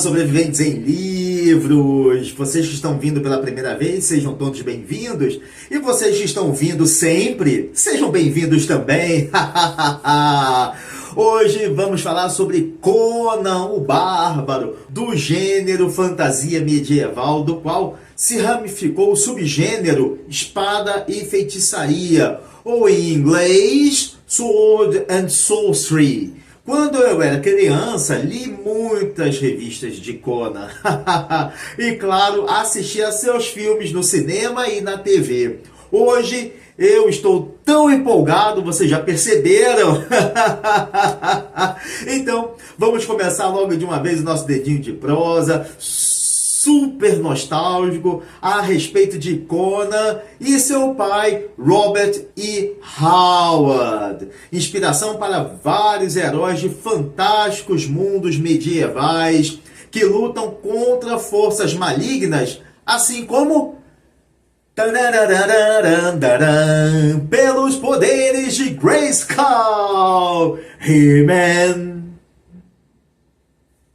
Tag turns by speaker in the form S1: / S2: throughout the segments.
S1: sobreviventes em livros! Vocês que estão vindo pela primeira vez, sejam todos bem-vindos. E vocês que estão vindo sempre, sejam bem-vindos também. Hoje vamos falar sobre Conan o Bárbaro, do gênero fantasia medieval, do qual se ramificou o subgênero espada e feitiçaria, ou em inglês, Sword and Sorcery. Quando eu era criança, li muitas revistas de Conan e, claro, assisti a seus filmes no cinema e na TV. Hoje eu estou tão empolgado, vocês já perceberam? Então, vamos começar logo de uma vez o nosso dedinho de prosa, super nostálgico, a respeito de Conan e seu pai, Robert E. Howard. Inspiração para vários heróis de fantásticos mundos medievais que lutam contra forças malignas, assim como pelos poderes de Grayskull, He-Man.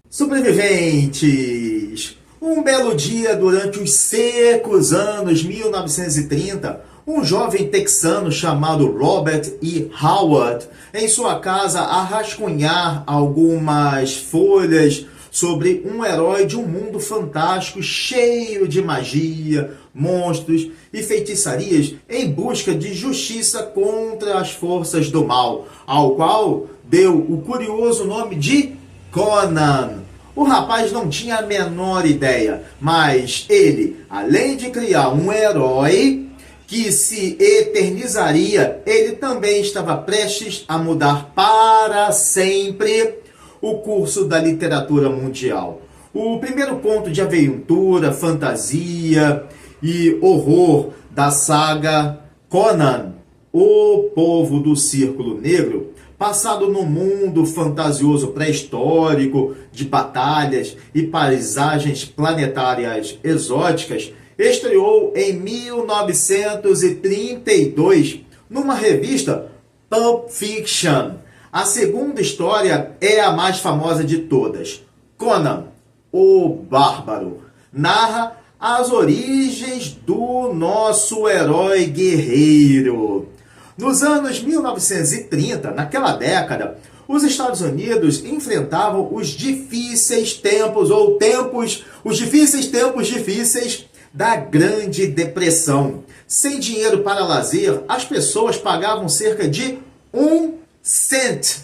S1: Sobreviventes. Um belo dia durante os secos anos 1930, um jovem texano chamado Robert E. Howard, em sua casa a rascunhar algumas folhas sobre um herói de um mundo fantástico cheio de magia, monstros e feitiçarias em busca de justiça contra as forças do mal, ao qual deu o curioso nome de Conan. O rapaz não tinha a menor ideia, mas ele, além de criar um herói que se eternizaria, ele também estava prestes a mudar para sempre o curso da literatura mundial. O primeiro conto de aventura, fantasia e horror da saga Conan, o Povo do Círculo Negro, passado no mundo fantasioso pré-histórico, de batalhas e paisagens planetárias exóticas, estreou em 1932 numa revista Pulp Fiction. A segunda história é a mais famosa de todas. Conan, o Bárbaro, narra as origens do nosso herói guerreiro. Nos anos 1930, naquela década, os Estados Unidos enfrentavam os difíceis tempos difíceis da Grande Depressão. Sem dinheiro para lazer, as pessoas pagavam cerca de 1 cent.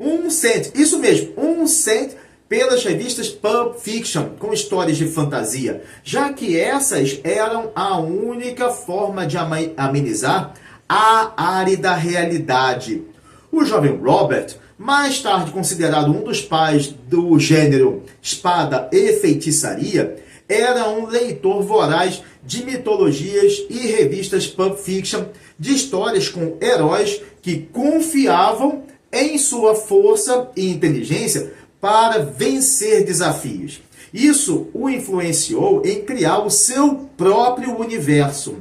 S1: 1 cent, isso mesmo, 1 cent pelas revistas Pulp Fiction, com histórias de fantasia, já que essas eram a única forma de amenizar a árida realidade. O jovem Robert, mais tarde considerado um dos pais do gênero espada e feitiçaria, era um leitor voraz de mitologias e revistas Pulp Fiction, de histórias com heróis que confiavam em sua força e inteligência para vencer desafios. Isso o influenciou em criar o seu próprio universo.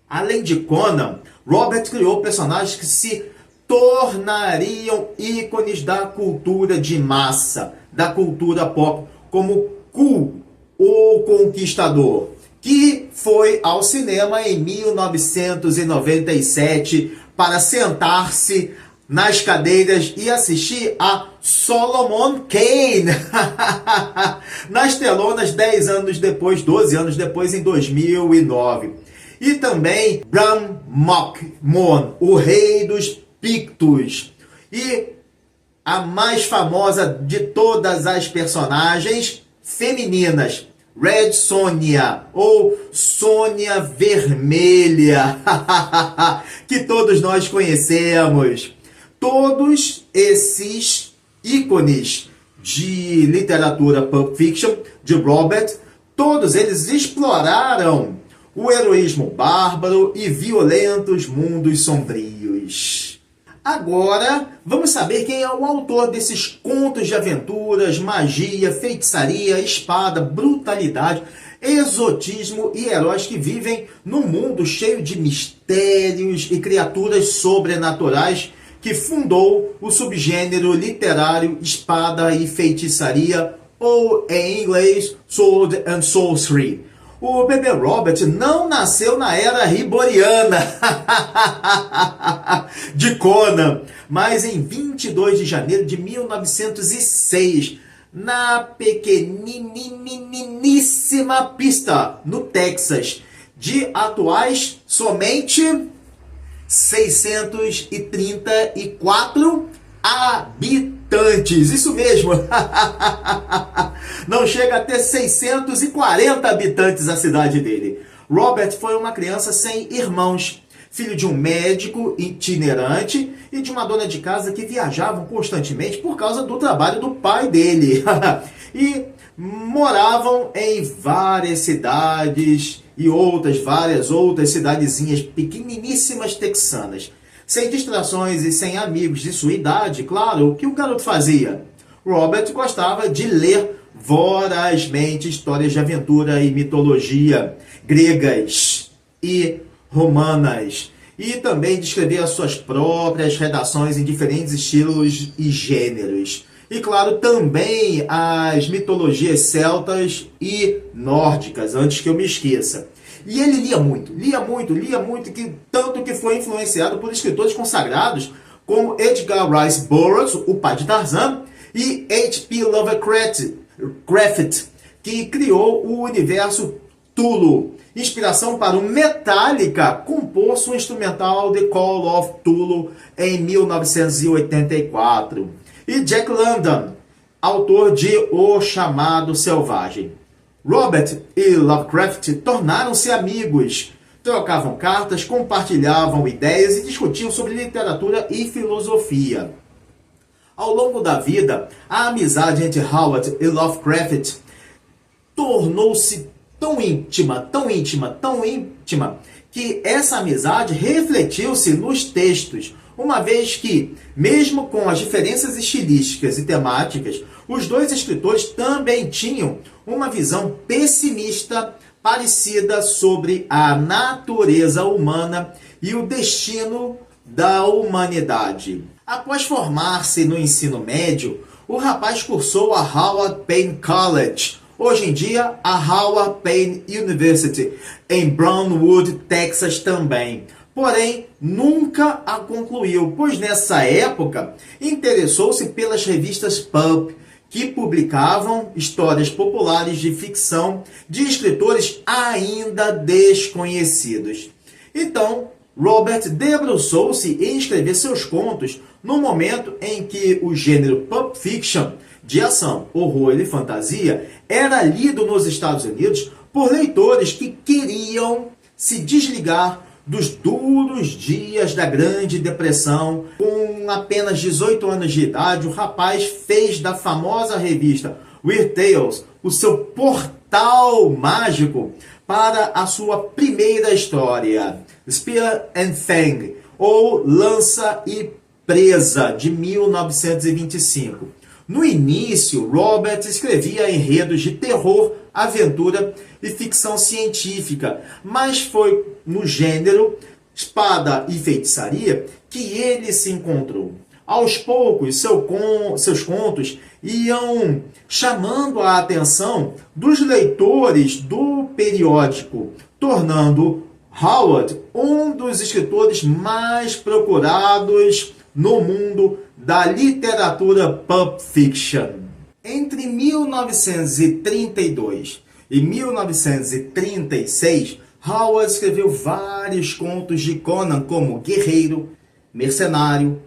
S1: Além de Conan, Robert criou personagens que se tornariam ícones da cultura de massa, da cultura pop, como Kull, o Conquistador, que foi ao cinema em 1997 para sentar-se nas cadeiras e assistir a Solomon Kane nas telonas 10 anos depois, 12 anos depois, em 2009. E também Bran Mak-Morn, o rei dos Pictos. E a mais famosa de todas as personagens femininas, Red Sonja, ou Sônia Vermelha, que todos nós conhecemos. Todos esses ícones de literatura Pulp Fiction, de Robert, todos eles exploraram o heroísmo bárbaro e violentos mundos sombrios. Agora, vamos saber quem é o autor desses contos de aventuras, magia, feitiçaria, espada, brutalidade, exotismo e heróis que vivem num mundo cheio de mistérios e criaturas sobrenaturais que fundou o subgênero literário espada e feitiçaria ou em inglês Sword and Sorcery. O bebê Robert não nasceu na era riboriana de Conan, mas em 22 de janeiro de 1906, na pequeniníssima pista, no Texas, de atuais somente 634 habitantes. Isso mesmo! Não chega a ter 640 habitantes a cidade dele. Robert foi uma criança sem irmãos, filho de um médico itinerante e de uma dona de casa que viajavam constantemente por causa do trabalho do pai dele. E moravam em várias cidades e várias outras cidadezinhas pequeniníssimas texanas. Sem distrações e sem amigos de sua idade, claro, o que o garoto fazia? Robert gostava de ler vorazmente histórias de aventura e mitologia gregas e romanas, e também de escrever as suas próprias redações em diferentes estilos e gêneros. E claro, também as mitologias celtas e nórdicas, antes que eu me esqueça. E ele lia muito, tanto que foi influenciado por escritores consagrados como Edgar Rice Burroughs, o pai de Tarzan, e H.P. Lovecraft, que criou o universo Cthulhu. Inspiração para o Metallica compor sua instrumental The Call of Cthulhu em 1984. E Jack London, autor de O Chamado Selvagem. Robert e Lovecraft tornaram-se amigos, trocavam cartas, compartilhavam ideias e discutiam sobre literatura e filosofia. Ao longo da vida, a amizade entre Howard e Lovecraft tornou-se tão íntima, que essa amizade refletiu-se nos textos, uma vez que, mesmo com as diferenças estilísticas e temáticas, os dois escritores também tinham uma visão pessimista parecida sobre a natureza humana e o destino da humanidade. Após formar-se no ensino médio, o rapaz cursou a Howard Payne College, hoje em dia a Howard Payne University, em Brownwood, Texas também. Porém, nunca a concluiu, pois nessa época interessou-se pelas revistas pulp, que publicavam histórias populares de ficção de escritores ainda desconhecidos. Então, Robert debruçou-se em escrever seus contos no momento em que o gênero pulp fiction, de ação, horror e fantasia, era lido nos Estados Unidos por leitores que queriam se desligar dos duros dias da Grande Depressão. Com apenas 18 anos de idade, o rapaz fez da famosa revista Weird Tales o seu portal mágico para a sua primeira história, Spear and Fang, ou Lança e Presa, de 1925. No início, Robert escrevia enredos de terror, aventura e ficção científica, mas foi no gênero espada e feitiçaria que ele se encontrou. Aos poucos, seus contos iam chamando a atenção dos leitores do periódico, tornando Howard um dos escritores mais procurados no mundo da literatura pulp fiction. Entre 1932 e 1936, Howard escreveu vários contos de Conan como guerreiro, mercenário,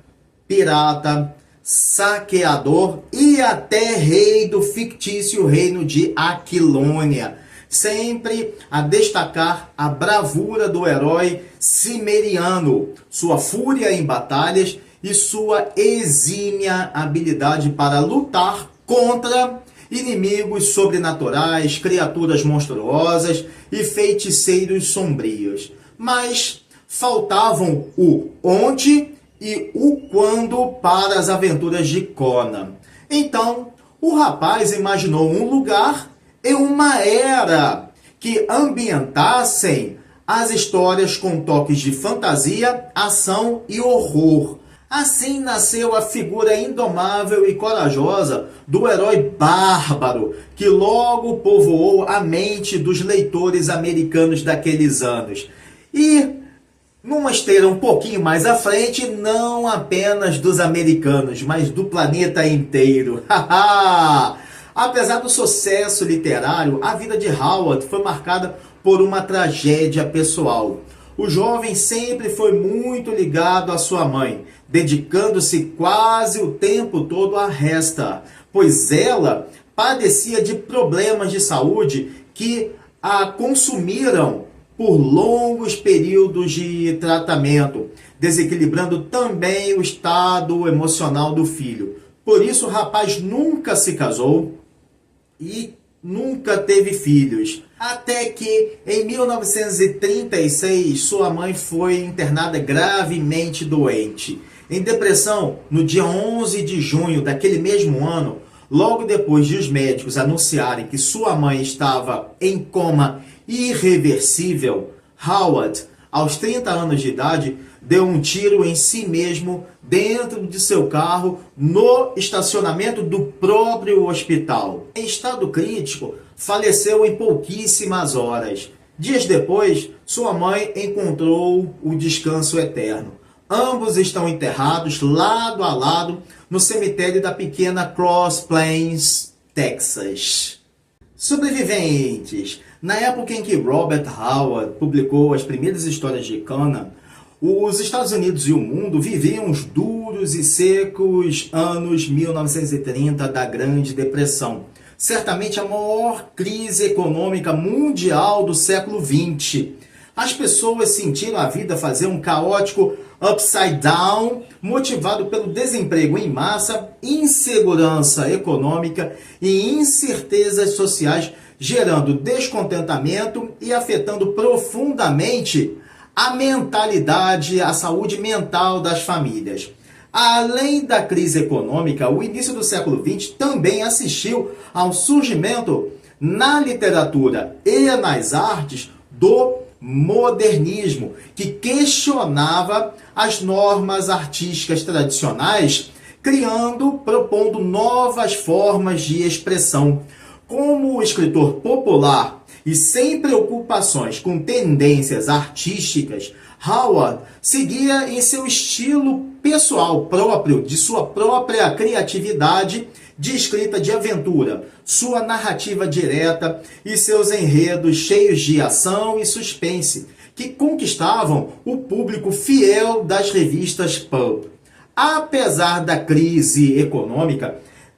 S1: pirata, saqueador e até rei do fictício reino de Aquilônia, sempre a destacar a bravura do herói cimeriano, sua fúria em batalhas e sua exímia habilidade para lutar contra inimigos sobrenaturais, criaturas monstruosas e feiticeiros sombrios. Mas faltavam o onde e o quando para as aventuras de Conan. Então, o rapaz imaginou um lugar e uma era que ambientassem as histórias com toques de fantasia, ação e horror. Assim nasceu a figura indomável e corajosa do herói bárbaro, que logo povoou a mente dos leitores americanos daqueles anos. E, numa esteira um pouquinho mais à frente, não apenas dos americanos, mas do planeta inteiro. Apesar do sucesso literário, a vida de Howard foi marcada por uma tragédia pessoal. O jovem sempre foi muito ligado à sua mãe, dedicando-se quase o tempo todo a Hester, pois ela padecia de problemas de saúde que a consumiram por longos períodos de tratamento, desequilibrando também o estado emocional do filho. Por isso, o rapaz nunca se casou e nunca teve filhos. Até que, em 1936, sua mãe foi internada gravemente doente. Em depressão, no dia 11 de junho daquele mesmo ano, logo depois de os médicos anunciarem que sua mãe estava em coma irreversível, Howard, aos 30 anos de idade, deu um tiro em si mesmo dentro de seu carro no estacionamento do próprio hospital. Em estado crítico, faleceu em pouquíssimas horas. Dias depois, sua mãe encontrou o descanso eterno. Ambos estão enterrados lado a lado no cemitério da pequena Cross Plains, Texas. Sobreviventes. Na época em que Robert Howard publicou as primeiras histórias de Conan, os Estados Unidos e o mundo viviam os duros e secos anos 1930 da Grande Depressão. Certamente a maior crise econômica mundial do século XX. As pessoas sentiram a vida fazer um caótico upside down, motivado pelo desemprego em massa, insegurança econômica e incertezas sociais, gerando descontentamento e afetando profundamente a mentalidade, a saúde mental das famílias. Além da crise econômica, o início do século XX também assistiu ao surgimento na literatura e nas artes do modernismo, que questionava as normas artísticas tradicionais, propondo novas formas de expressão. Como escritor popular e sem preocupações com tendências artísticas, Howard seguia em seu estilo pessoal próprio, de sua própria criatividade de escrita de aventura, sua narrativa direta e seus enredos cheios de ação e suspense, que conquistavam o público fiel das revistas pulp. Apesar da crise econômica,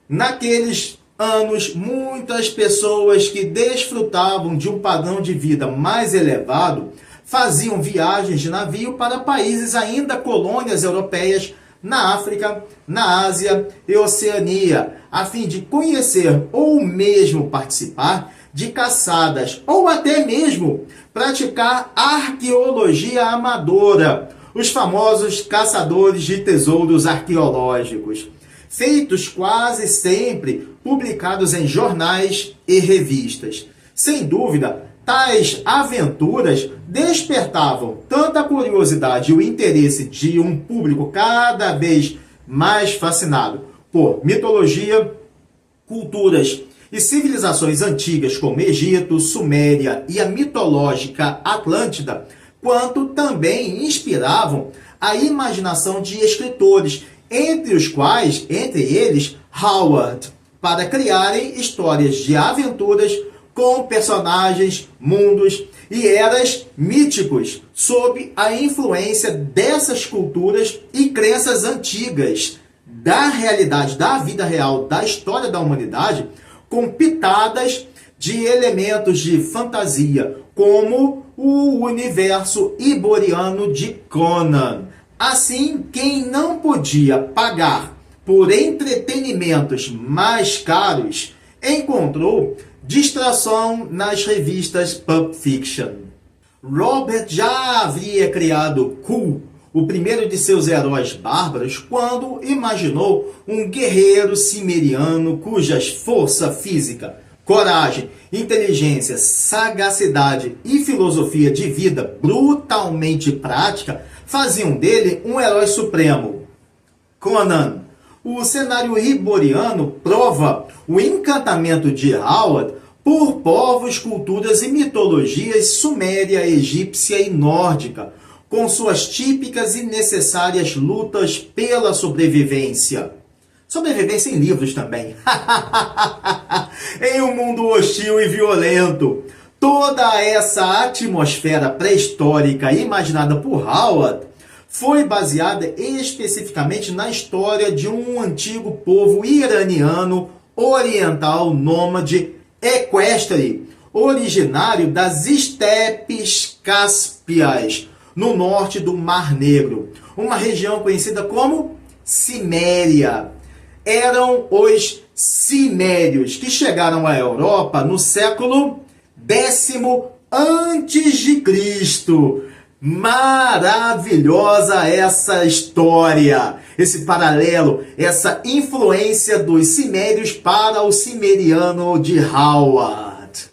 S1: naqueles anos, muitas pessoas que desfrutavam de um padrão de vida mais elevado faziam viagens de navio para países ainda colônias europeias na África, na Ásia e Oceania, a fim de conhecer ou mesmo participar de caçadas ou até mesmo praticar arqueologia amadora, os famosos caçadores de tesouros arqueológicos, feitos quase sempre publicados em jornais e revistas. Sem dúvida, tais aventuras despertavam tanta curiosidade e o interesse de um público cada vez mais fascinado por mitologia, culturas e civilizações antigas como Egito, Suméria e a mitológica Atlântida, quanto também inspiravam a imaginação de escritores, entre eles Howard, para criarem histórias de aventuras com personagens, mundos e eras míticos, sob a influência dessas culturas e crenças antigas da realidade, da vida real, da história da humanidade, com pitadas de elementos de fantasia, como o universo iboriano de Conan. Assim, quem não podia pagar por entretenimentos mais caros, encontrou distração nas revistas Pulp Fiction. Robert já havia criado Kull, o primeiro de seus heróis bárbaros, quando imaginou um guerreiro cimeriano cujas força física, coragem, inteligência, sagacidade e filosofia de vida brutalmente prática faziam dele um herói supremo. Conan. O cenário iboriano prova o encantamento de Howard por povos, culturas e mitologias suméria, egípcia e nórdica, com suas típicas e necessárias lutas pela sobrevivência. Sobrevivência em livros também. Em um mundo hostil e violento, toda essa atmosfera pré-histórica imaginada por Howard foi baseada especificamente na história de um antigo povo iraniano oriental nômade equestre, originário das estepes cáspias, no norte do Mar Negro, uma região conhecida como Ciméria. Eram os cimérios que chegaram à Europa no século X antes de Cristo. Maravilhosa essa história, esse paralelo, essa influência dos cimérios para o cimeriano de Howard.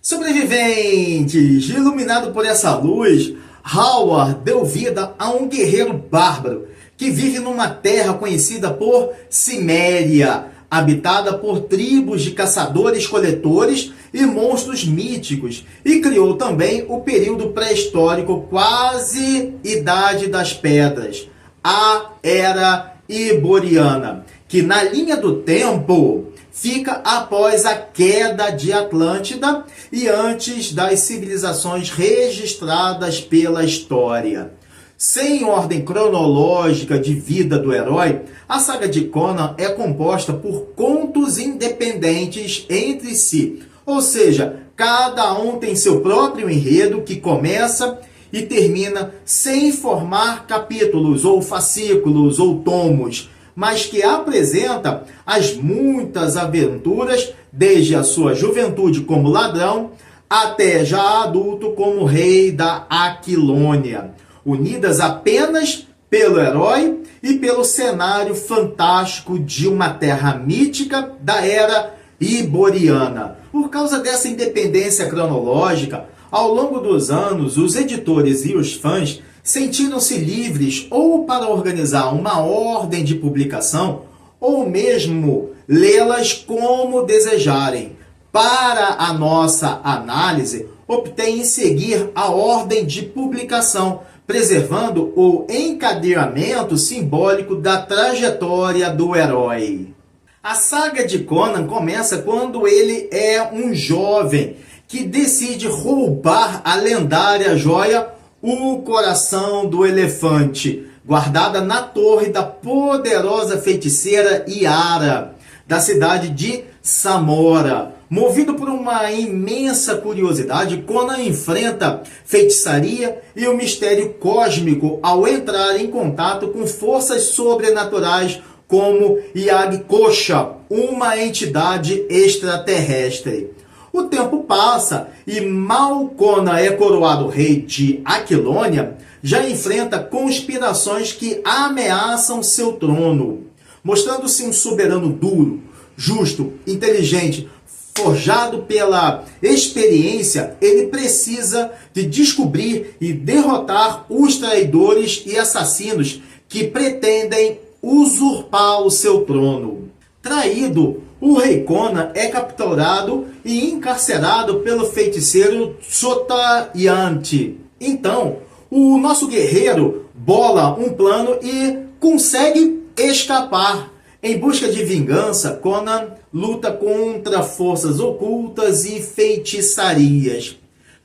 S1: Sobreviventes, iluminado por essa luz, Howard deu vida a um guerreiro bárbaro que vive numa terra conhecida por Ciméria, habitada por tribos de caçadores-coletores e monstros míticos, e criou também o período pré-histórico, quase Idade das Pedras, a Era Iboriana, que na linha do tempo fica após a queda de Atlântida e antes das civilizações registradas pela história. Sem ordem cronológica de vida do herói, a saga de Conan é composta por contos independentes entre si, ou seja, cada um tem seu próprio enredo que começa e termina sem formar capítulos ou fascículos ou tomos, mas que apresenta as muitas aventuras desde a sua juventude como ladrão até já adulto como rei da Aquilônia, unidas apenas pelo herói e pelo cenário fantástico de uma terra mítica da Era Iboriana. Por causa dessa independência cronológica, ao longo dos anos, os editores e os fãs sentiram-se livres ou para organizar uma ordem de publicação ou mesmo lê-las como desejarem. Para a nossa análise, optei em seguir a ordem de publicação, preservando o encadeamento simbólico da trajetória do herói. A saga de Conan começa quando ele é um jovem que decide roubar a lendária joia, o Coração do Elefante, guardada na torre da poderosa feiticeira Yara, da cidade de Samora. Movido por uma imensa curiosidade, Conan enfrenta feitiçaria e o mistério cósmico ao entrar em contato com forças sobrenaturais como Yag-Kosha, uma entidade extraterrestre. O tempo passa e mal Conan é coroado rei de Aquilônia, já enfrenta conspirações que ameaçam seu trono. Mostrando-se um soberano duro, justo, inteligente, forjado pela experiência, ele precisa de descobrir e derrotar os traidores e assassinos que pretendem usurpar o seu trono. Traído, o rei Conan é capturado e encarcerado pelo feiticeiro Tsotayante. Então, o nosso guerreiro bola um plano e consegue escapar. Em busca de vingança, Conan luta contra forças ocultas e feitiçarias.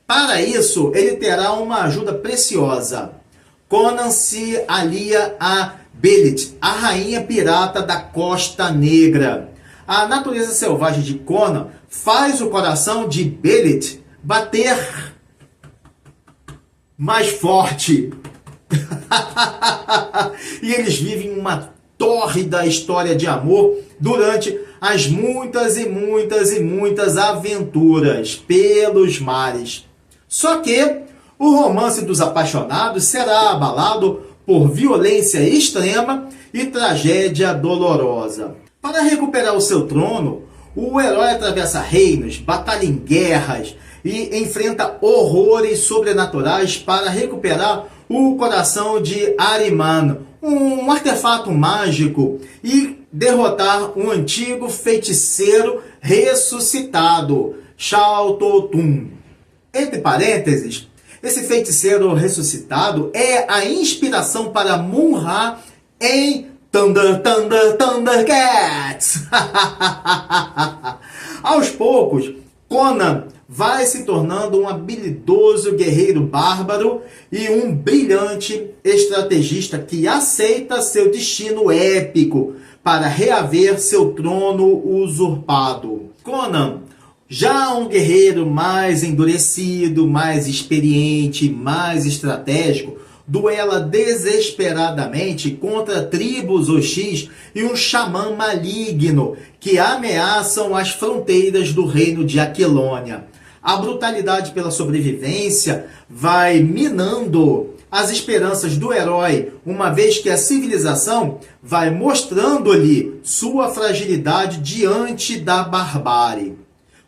S1: Para isso, ele terá uma ajuda preciosa. Conan se alia a Belit, a rainha pirata da Costa Negra. A natureza selvagem de Conan faz o coração de Belit bater mais forte. E eles vivem uma tórrida história de amor durante as muitas e muitas e muitas aventuras pelos mares. Só que o romance dos apaixonados será abalado por violência extrema e tragédia dolorosa. Para recuperar o seu trono, o herói atravessa reinos, batalha em guerras e enfrenta horrores sobrenaturais para recuperar o coração de Ahriman, um artefato mágico e derrotar um antigo feiticeiro ressuscitado, Shao Totun. Entre parênteses, esse feiticeiro ressuscitado é a inspiração para Mun-Ra em Thundercats. Aos poucos, Conan vai se tornando um habilidoso guerreiro bárbaro e um brilhante estrategista que aceita seu destino épico para reaver seu trono usurpado. Conan, já um guerreiro mais endurecido, mais experiente, mais estratégico, duela desesperadamente contra tribos hostis e um xamã maligno que ameaçam as fronteiras do reino de Aquilônia. A brutalidade pela sobrevivência vai minando as esperanças do herói, uma vez que a civilização vai mostrando-lhe sua fragilidade diante da barbárie.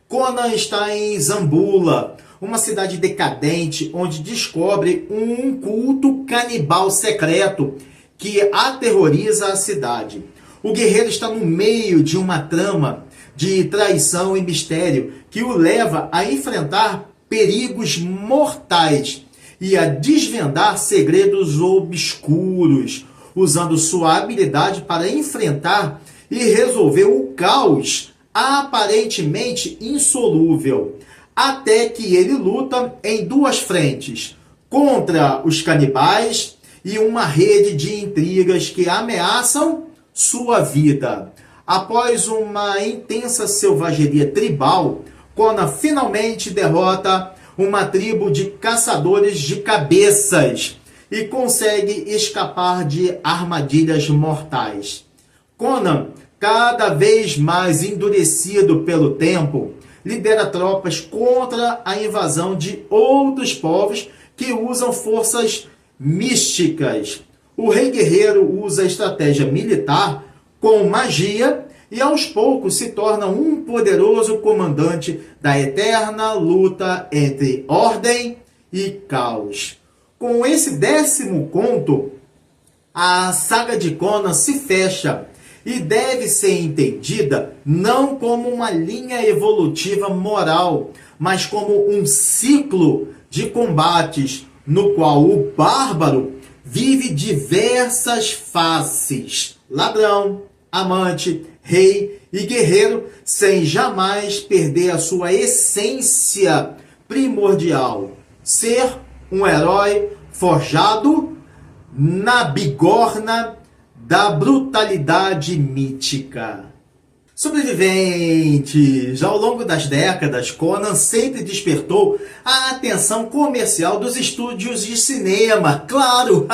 S1: Conan está em Zambula, uma cidade decadente onde descobre um culto canibal secreto que aterroriza a cidade. O guerreiro está no meio de uma trama de traição e mistério que o leva a enfrentar perigos mortais e a desvendar segredos obscuros, usando sua habilidade para enfrentar e resolver o caos aparentemente insolúvel, até que ele luta em duas frentes, contra os canibais e uma rede de intrigas que ameaçam sua vida. Após uma intensa selvageria tribal, Conan finalmente derrota uma tribo de caçadores de cabeças e consegue escapar de armadilhas mortais. Conan, cada vez mais endurecido pelo tempo, lidera tropas contra a invasão de outros povos que usam forças místicas. O rei guerreiro usa a estratégia militar com magia e aos poucos se torna um poderoso comandante da eterna luta entre ordem e caos. Com esse 10º conto, a saga de Conan se fecha e deve ser entendida não como uma linha evolutiva moral, mas como um ciclo de combates no qual o bárbaro vive diversas faces: ladrão, amante, rei e guerreiro, sem jamais perder a sua essência primordial: ser um herói forjado na bigorna da brutalidade mítica. Sobreviventes. Ao longo das décadas, Conan sempre despertou a atenção comercial dos estúdios de cinema, claro!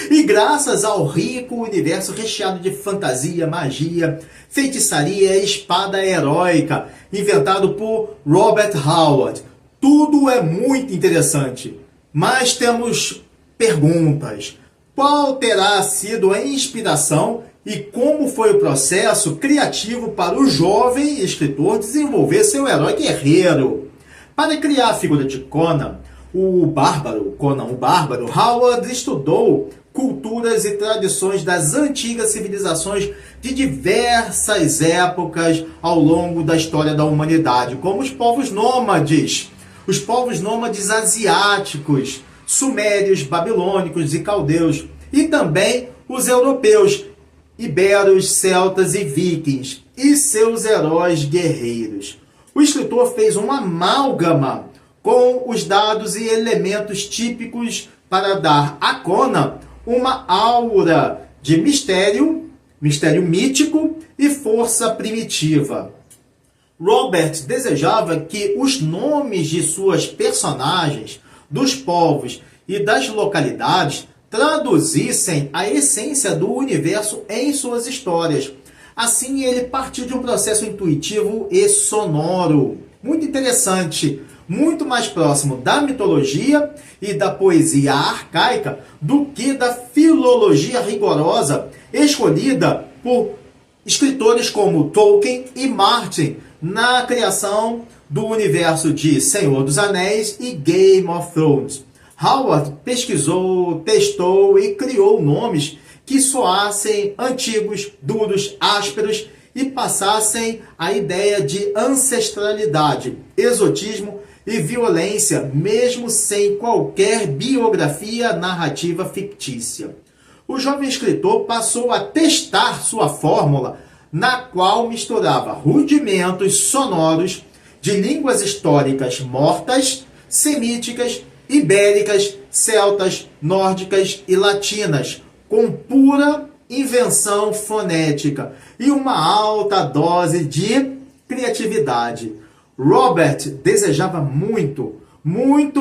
S1: E graças ao rico universo recheado de fantasia, magia, feitiçaria e espada heróica, inventado por Robert Howard. Tudo é muito interessante, mas temos perguntas. Qual terá sido a inspiração e como foi o processo criativo para o jovem escritor desenvolver seu herói guerreiro? Para criar a figura de Conan o Bárbaro, Howard estudou culturas e tradições das antigas civilizações de diversas épocas ao longo da história da humanidade, como os povos nômades asiáticos, sumérios, babilônicos e caldeus, e também os europeus, iberos, celtas e vikings, e seus heróis guerreiros. O escritor fez uma amálgama com os dados e elementos típicos para dar a Conan uma aura de mistério mítico e força primitiva. Robert desejava que os nomes de suas personagens, dos povos e das localidades traduzissem a essência do universo em suas histórias. Assim, ele partiu de um processo intuitivo e sonoro, muito interessante, muito mais próximo da mitologia e da poesia arcaica do que da filologia rigorosa escolhida por escritores como Tolkien e Martin na criação do universo de Senhor dos Anéis e Game of Thrones. Howard pesquisou, testou e criou nomes que soassem antigos, duros, ásperos e passassem a ideia de ancestralidade, exotismo e violência, mesmo sem qualquer biografia narrativa fictícia. O jovem escritor passou a testar sua fórmula, na qual misturava rudimentos sonoros de línguas históricas mortas, semíticas, ibéricas, celtas, nórdicas e latinas, com pura invenção fonética e uma alta dose de criatividade. Robert desejava muito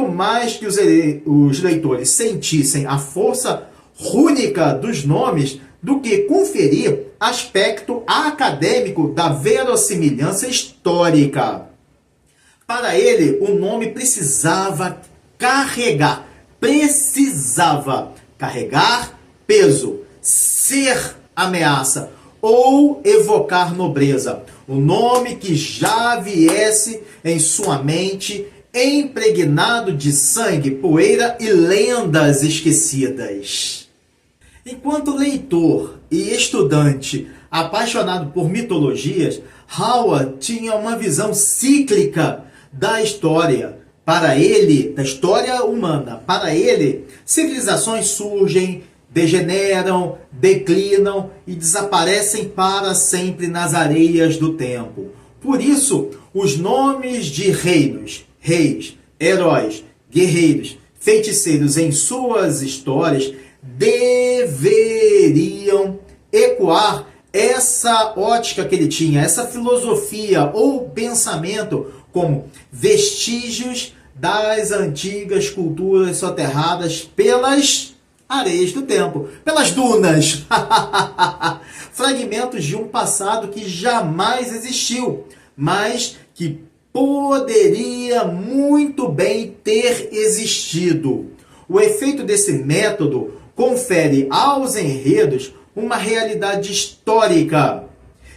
S1: mais que os leitores sentissem a força rúnica dos nomes do que conferir aspecto acadêmico da verossimilhança histórica. Para ele, o nome precisava carregar peso, ser ameaça ou evocar nobreza. O nome que já viesse em sua mente impregnado de sangue, poeira e lendas esquecidas. Enquanto leitor e estudante apaixonado por mitologias, Howard tinha uma visão cíclica da história. Para ele, da história humana, para ele, civilizações surgem, degeneram, declinam e desaparecem para sempre nas areias do tempo. Por isso, os nomes de reinos, reis, heróis, guerreiros, feiticeiros em suas histórias deveriam ecoar essa ótica que ele tinha, essa filosofia ou pensamento como vestígios das antigas culturas soterradas pelas areias do tempo, pelas dunas. Fragmentos de um passado que jamais existiu, mas que poderia muito bem ter existido. O efeito desse método confere aos enredos uma realidade histórica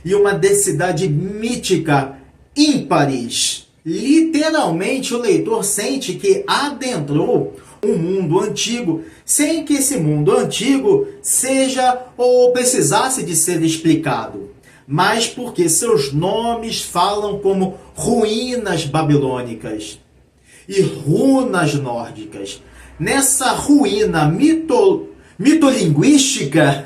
S1: e uma densidade mítica ímpares. Literalmente, o leitor sente que adentrou um mundo antigo, sem que esse mundo antigo seja ou precisasse de ser explicado, mas porque seus nomes falam como ruínas babilônicas e runas nórdicas. Nessa ruína mitolinguística,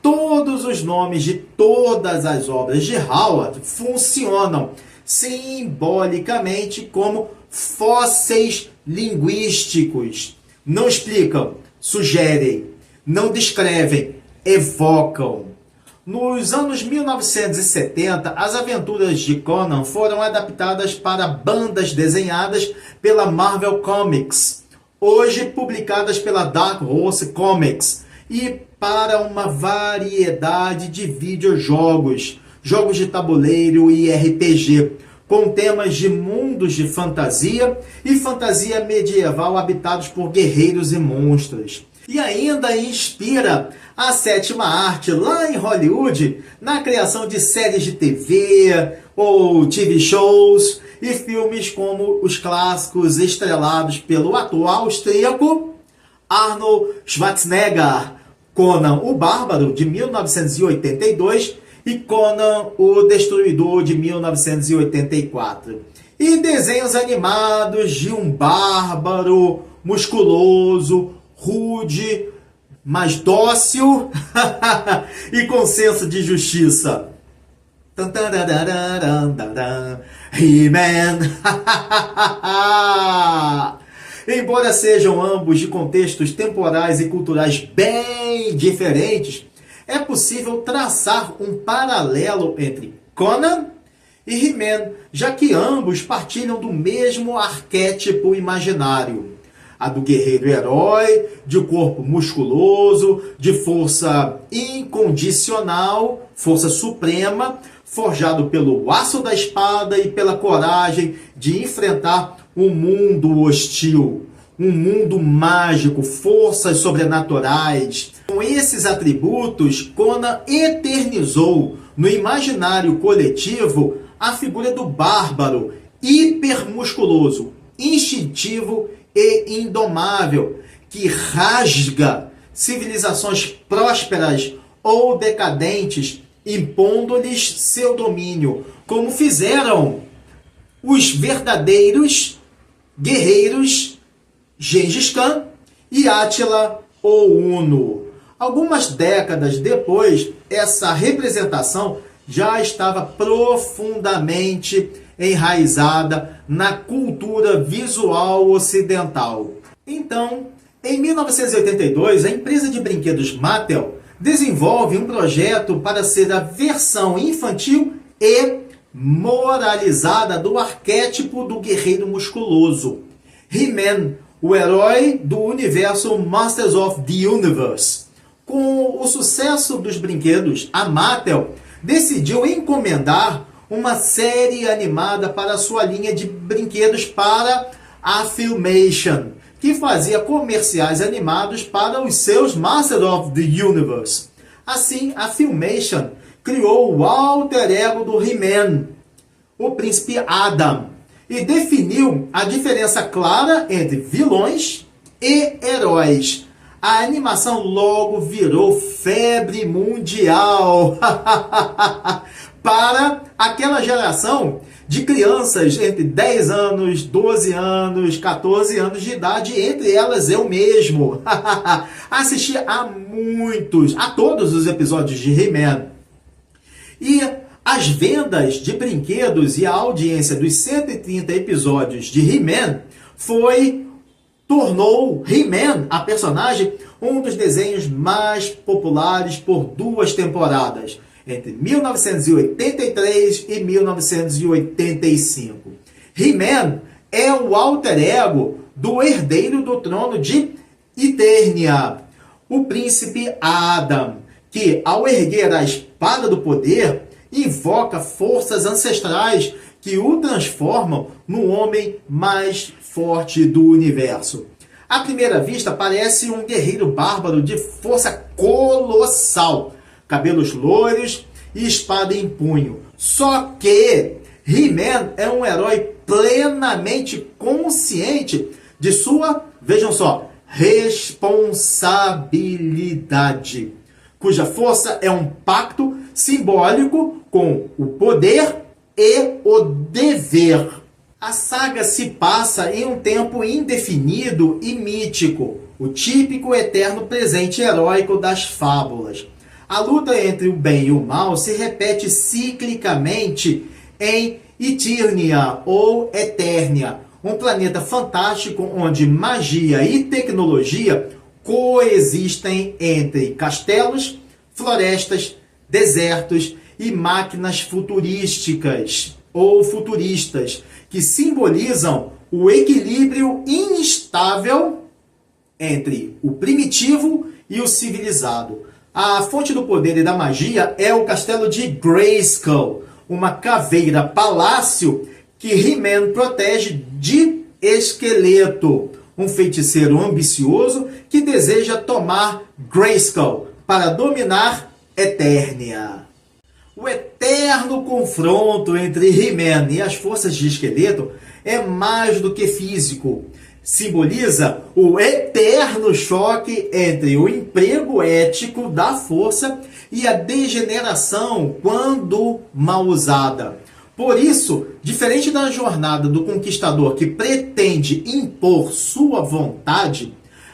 S1: todos os nomes de todas as obras de Howard funcionam simbolicamente como fósseis linguísticos. Não explicam, sugerem, não descrevem, evocam. Nos anos 1970, as aventuras de Conan foram adaptadas para bandas desenhadas pela Marvel Comics, hoje publicadas pela Dark Horse Comics, e para uma variedade de videojogos, jogos de tabuleiro e RPG, com temas de mundos de fantasia e fantasia medieval habitados por guerreiros e monstros. E ainda inspira a sétima arte lá em Hollywood na criação de séries de TV ou TV shows e filmes como os clássicos estrelados pelo ator austríaco Arnold Schwarzenegger, Conan o Bárbaro, de 1982, e Conan o Destruidor, de 1984. E desenhos animados de um bárbaro musculoso, rude, mas dócil e com senso de justiça. He-Man. Embora sejam ambos de contextos temporais e culturais bem diferentes, é possível traçar um paralelo entre Conan e He-Man, já que ambos partilham do mesmo arquétipo imaginário. A do guerreiro herói, de corpo musculoso, de força incondicional, força suprema, forjado pelo aço da espada e pela coragem de enfrentar um mundo hostil, um mundo mágico, forças sobrenaturais. Com esses atributos, Conan eternizou no imaginário coletivo a figura do bárbaro, hipermusculoso, instintivo e indomável, que rasga civilizações prósperas ou decadentes, impondo-lhes seu domínio, como fizeram os verdadeiros guerreiros Gengis Khan e Átila o Huno. Algumas décadas depois, essa representação já estava profundamente enraizada na cultura visual ocidental. Então, em 1982, a empresa de brinquedos Mattel desenvolve um projeto para ser a versão infantil e moralizada do arquétipo do guerreiro musculoso. He-Man, o herói do universo Masters of the Universe. Com o sucesso dos brinquedos, a Mattel decidiu encomendar uma série animada para sua linha de brinquedos para a Filmation, que fazia comerciais animados para os seus Masters of the Universe. Assim, a Filmation criou o alter ego do He-Man, o Príncipe Adam, e definiu a diferença clara entre vilões e heróis. A animação logo virou febre mundial para aquela geração de crianças entre 10 anos, 12 anos, 14 anos de idade, entre elas eu mesmo. Assisti a todos os episódios de He-Man. E as vendas de brinquedos e a audiência dos 130 episódios de He-Man tornou He-Man, a personagem, um dos desenhos mais populares por 2 temporadas, entre 1983 e 1985. He-Man é o alter ego do herdeiro do trono de Eternia, o príncipe Adam, que, ao erguer a espada do poder, invoca forças ancestrais que o transformam no homem mais forte do universo. À primeira vista, parece um guerreiro bárbaro de força colossal, cabelos loiros e espada em punho. Só que He-Man é um herói plenamente consciente de sua, vejam só, responsabilidade, cuja força é um pacto simbólico com o poder e o dever. A saga se passa em um tempo indefinido e mítico, o típico eterno presente heróico das fábulas. A luta entre o bem e o mal se repete ciclicamente em Eternia ou Eternia, um planeta fantástico onde magia e tecnologia coexistem entre castelos, florestas, desertos e máquinas futurísticas ou futuristas, que simbolizam o equilíbrio instável entre o primitivo e o civilizado. A fonte do poder e da magia é o castelo de Grayskull, uma caveira-palácio que He-Man protege de Esqueleto, um feiticeiro ambicioso que deseja tomar Grayskull para dominar Eternia. O eterno confronto entre He-Man e as forças de Esqueleto é mais do que físico. Simboliza o eterno choque entre o emprego ético da força e a degeneração quando mal usada. Por isso, diferente da jornada do conquistador que pretende impor sua vontade,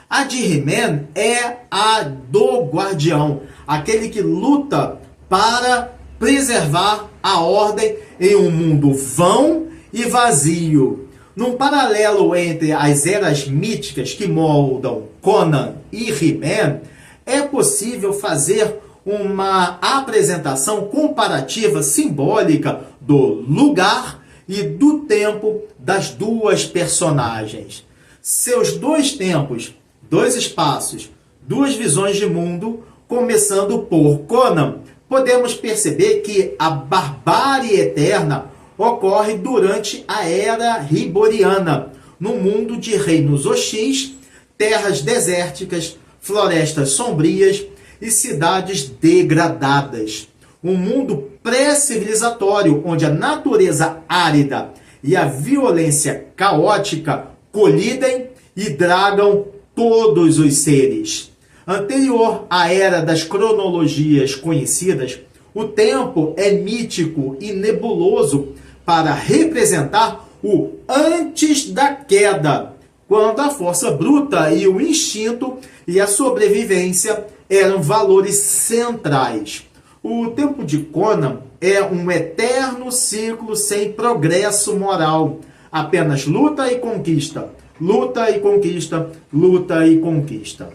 S1: a de He-Man é a do guardião, aquele que luta para preservar a ordem em um mundo vão e vazio. Num paralelo entre as eras míticas que moldam Conan e He-Man, é possível fazer uma apresentação comparativa simbólica do lugar e do tempo das duas personagens. Seus 2 tempos, 2 espaços, 2 visões de mundo, começando por Conan, podemos perceber que a barbárie eterna ocorre durante a Era Hyboriana, no mundo de reinos hostis, terras desérticas, florestas sombrias e cidades degradadas. Um mundo pré-civilizatório, onde a natureza árida e a violência caótica colidem e dragam todos os seres. Anterior à era das cronologias conhecidas, o tempo é mítico e nebuloso para representar o antes da queda, quando a força bruta e o instinto e a sobrevivência eram valores centrais. O tempo de Conan é um eterno ciclo sem progresso moral, apenas luta e conquista, luta e conquista, luta e conquista.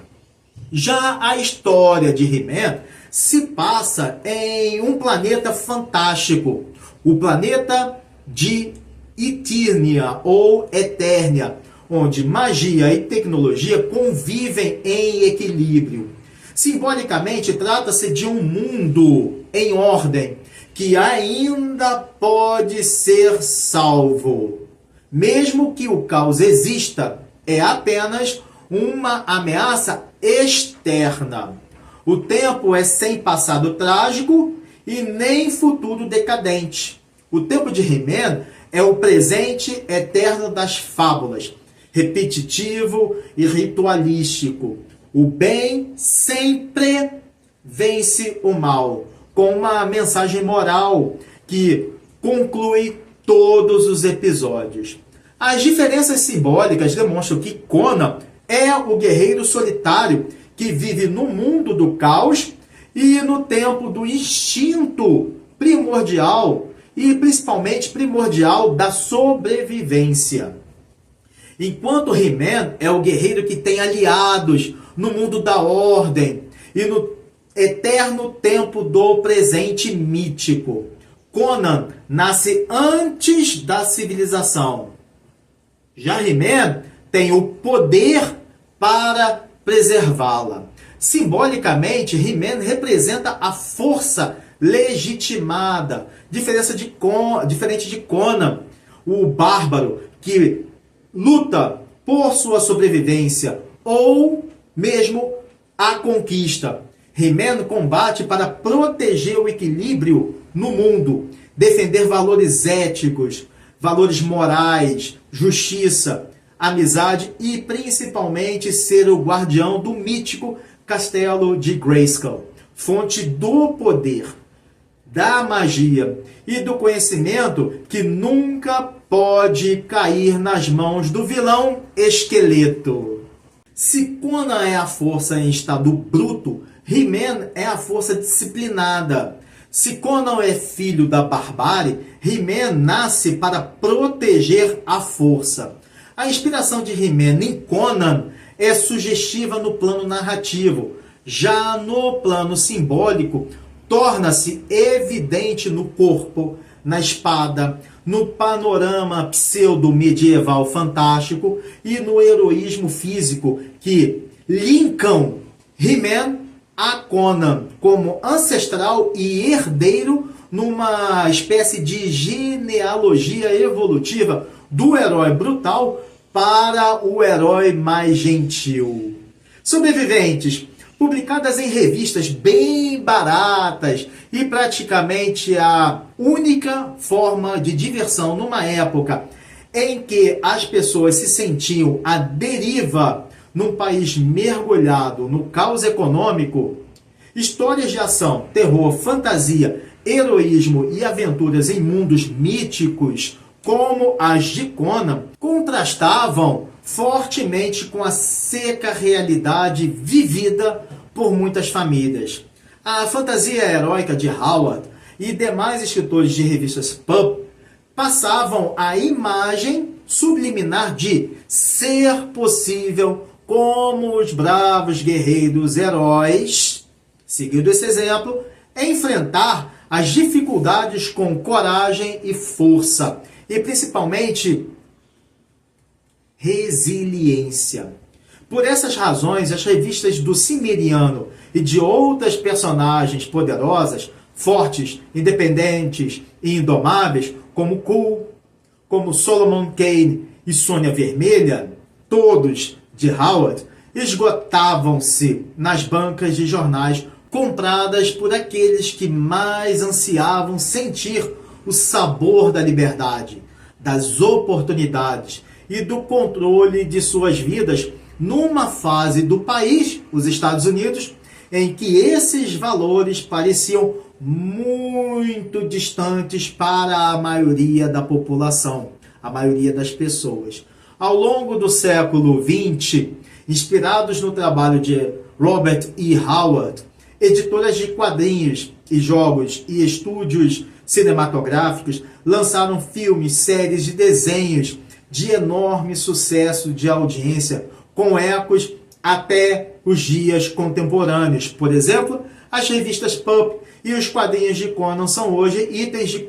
S1: Já a história de He-Man se passa em um planeta fantástico, o planeta de Eternia ou Eternia, onde magia e tecnologia convivem em equilíbrio. Simbolicamente, trata-se de um mundo em ordem que ainda pode ser salvo. Mesmo que o caos exista, é apenas uma ameaça externa. O tempo é sem passado trágico e nem futuro decadente. O tempo de He-Man é o presente eterno das fábulas, repetitivo e ritualístico. O bem sempre vence o mal, com uma mensagem moral que conclui todos os episódios. As diferenças simbólicas demonstram que Conan é o guerreiro solitário que vive no mundo do caos e no tempo do instinto primordial e principalmente primordial da sobrevivência. Enquanto He-Man é o guerreiro que tem aliados no mundo da ordem e no eterno tempo do presente mítico. Conan nasce antes da civilização. Já He-Man tem o poder para preservá-la. Simbolicamente, He-Man representa a força legitimada, diferente de Conan, o bárbaro que luta por sua sobrevivência ou mesmo a conquista. He-Man combate para proteger o equilíbrio no mundo, defender valores éticos, valores morais, justiça, amizade e principalmente ser o guardião do mítico castelo de Grayskull, fonte do poder, da magia e do conhecimento que nunca pode cair nas mãos do vilão Esqueleto. Se Conan é a força em estado bruto, He-Man é a força disciplinada. Se Conan é filho da barbárie, He-Man nasce para proteger a força. A inspiração de He-Man em Conan é sugestiva no plano narrativo. Já no plano simbólico, torna-se evidente no corpo, na espada, no panorama pseudo-medieval fantástico e no heroísmo físico que linkam He-Man a Conan como ancestral e herdeiro numa espécie de genealogia evolutiva do herói brutal para o herói mais gentil. Sobreviventes, publicadas em revistas bem baratas e praticamente a única forma de diversão numa época em que as pessoas se sentiam à deriva num país mergulhado no caos econômico. Histórias de ação, terror, fantasia, heroísmo e aventuras em mundos míticos como as de Conan contrastavam fortemente com a seca realidade vivida por muitas famílias. A fantasia heróica de Howard e demais escritores de revistas pulp passavam a imagem subliminar de ser possível como os bravos guerreiros heróis, seguindo esse exemplo, enfrentar as dificuldades com coragem e força, e principalmente resiliência. Por essas razões, as revistas do Cimmeriano e de outras personagens poderosas, fortes, independentes e indomáveis, como Cool, como Solomon Kane e Sônia Vermelha, todos de Howard, esgotavam-se nas bancas de jornais compradas por aqueles que mais ansiavam sentir o sabor da liberdade, das oportunidades e do controle de suas vidas numa fase do país, os Estados Unidos, em que esses valores pareciam muito distantes para a maioria da população, a maioria das pessoas. Ao longo do século XX, inspirados no trabalho de Robert E. Howard, editoras de quadrinhos e jogos e estúdios cinematográficos lançaram filmes, séries de desenhos de enorme sucesso de audiência, com ecos até os dias contemporâneos. Por exemplo, as revistas Pulp e os quadrinhos de Conan são hoje itens de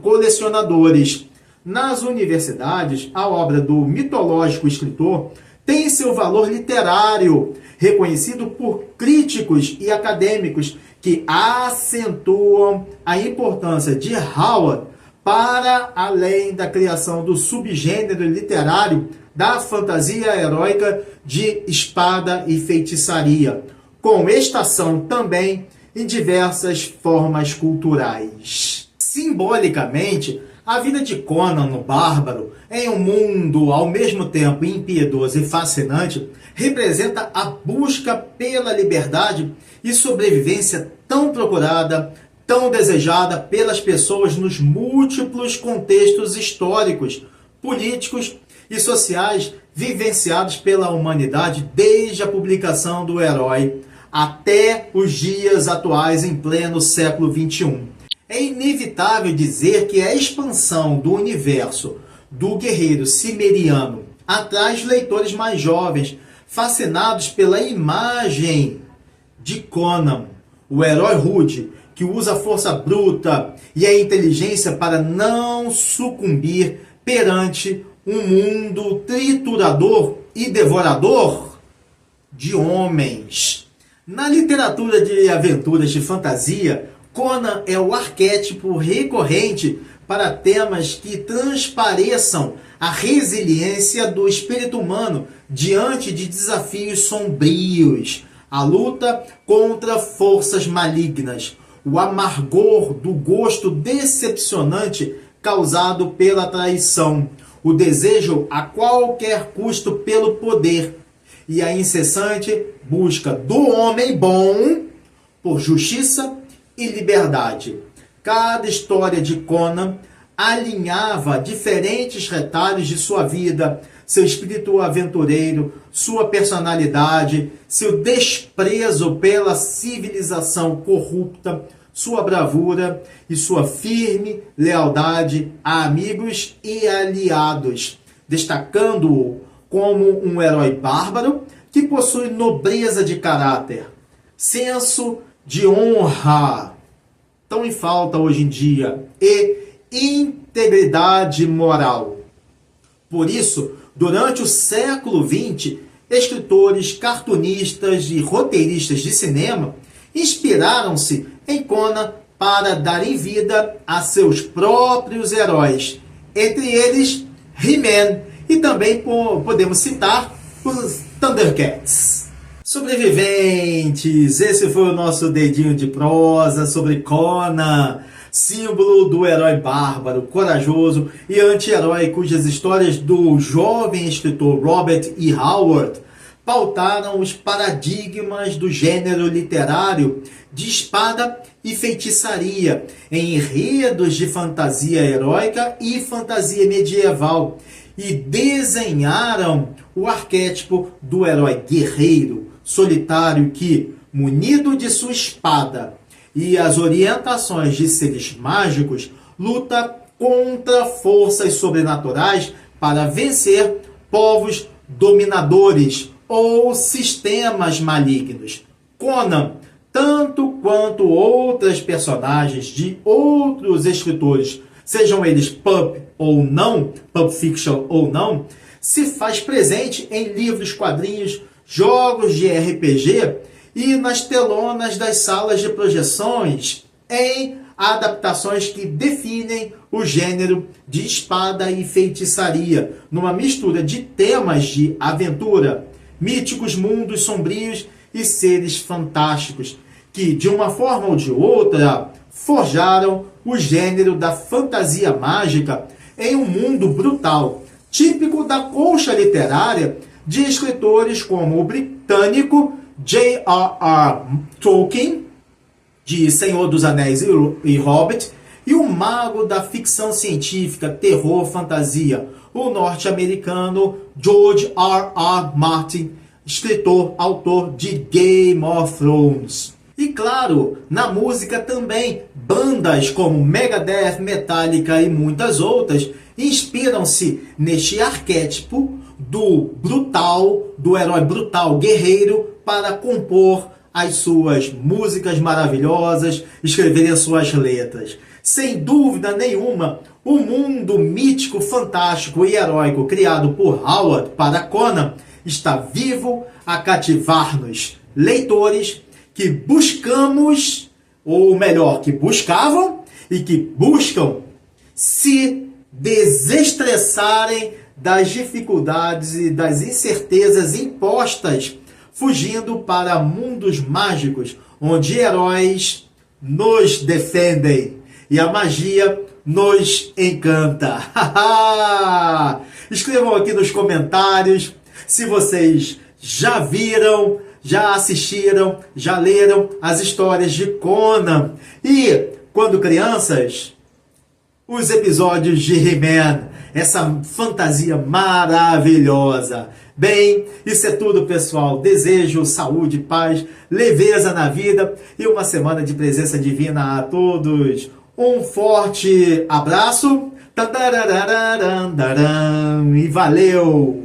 S1: colecionadores. Nas universidades, a obra do mitológico escritor tem seu valor literário, reconhecido por críticos e acadêmicos que acentuam a importância de Howard para além da criação do subgênero literário da fantasia heróica de espada e feitiçaria, com estação também em diversas formas culturais. Simbolicamente, a vida de Conan o Bárbaro, em um mundo ao mesmo tempo impiedoso e fascinante, representa a busca pela liberdade e sobrevivência tão procurada, tão desejada pelas pessoas nos múltiplos contextos históricos, políticos e sociais vivenciados pela humanidade desde a publicação do herói até os dias atuais em pleno século XXI. É inevitável dizer que a expansão do universo do guerreiro cimeriano atrai leitores mais jovens, fascinados pela imagem de Conan, o herói rude, que usa a força bruta e a inteligência para não sucumbir perante um mundo triturador e devorador de homens. Na literatura de aventuras de fantasia, Conan é o arquétipo recorrente para temas que transpareçam a resiliência do espírito humano diante de desafios sombrios, a luta contra forças malignas, o amargor do gosto decepcionante causado pela traição, o desejo a qualquer custo pelo poder e a incessante busca do homem bom por justiça e liberdade. Cada história de Conan alinhava diferentes retalhos de sua vida, seu espírito aventureiro, sua personalidade, seu desprezo pela civilização corrupta, sua bravura e sua firme lealdade a amigos e aliados, destacando-o como um herói bárbaro que possui nobreza de caráter, senso de honra, tão em falta hoje em dia, e integridade moral. Por isso, durante o século XX, escritores, cartunistas e roteiristas de cinema inspiraram-se em Conan para darem vida a seus próprios heróis, entre eles He-Man, e também podemos citar os Thundercats. Sobreviventes, esse foi o nosso dedinho de prosa sobre Conan, símbolo do herói bárbaro, corajoso e anti-herói, cujas histórias do jovem escritor Robert E. Howard pautaram os paradigmas do gênero literário de espada e feitiçaria, em enredos de fantasia heróica e fantasia medieval, e desenharam o arquétipo do herói guerreiro, solitário que, munido de sua espada e as orientações de seres mágicos, luta contra forças sobrenaturais para vencer povos dominadores ou sistemas malignos. Conan, tanto quanto outras personagens de outros escritores, sejam eles pulp ou não, pulp fiction ou não, se faz presente em livros, quadrinhos, jogos de RPG e nas telonas das salas de projeções, em adaptações que definem o gênero de espada e feitiçaria, numa mistura de temas de aventura, míticos mundos sombrios e seres fantásticos, que, de uma forma ou de outra, forjaram o gênero da fantasia mágica em um mundo brutal, típico da colcha literária de escritores como o britânico J.R.R. Tolkien, de Senhor dos Anéis e Hobbit, e o mago da ficção científica, terror, fantasia, o norte-americano George R.R. Martin, escritor, autor de Game of Thrones. E claro, na música também, bandas como Megadeth, Metallica e muitas outras inspiram-se neste arquétipo do herói brutal guerreiro para compor as suas músicas maravilhosas, escreverem as suas letras. Sem dúvida nenhuma, o mundo mítico, fantástico e heróico criado por Howard para Conan está vivo a cativar-nos, leitores que buscamos, ou melhor, que buscavam e que buscam se desestressarem das dificuldades e das incertezas impostas, fugindo para mundos mágicos, onde heróis nos defendem e a magia nos encanta. Escrevam aqui nos comentários se vocês já viram, já assistiram, já leram as histórias de Conan e, quando crianças, os episódios de He-Man, essa fantasia maravilhosa. Bem, isso é tudo, pessoal. Desejo saúde, paz, leveza na vida e uma semana de presença divina a todos. Um forte abraço e valeu!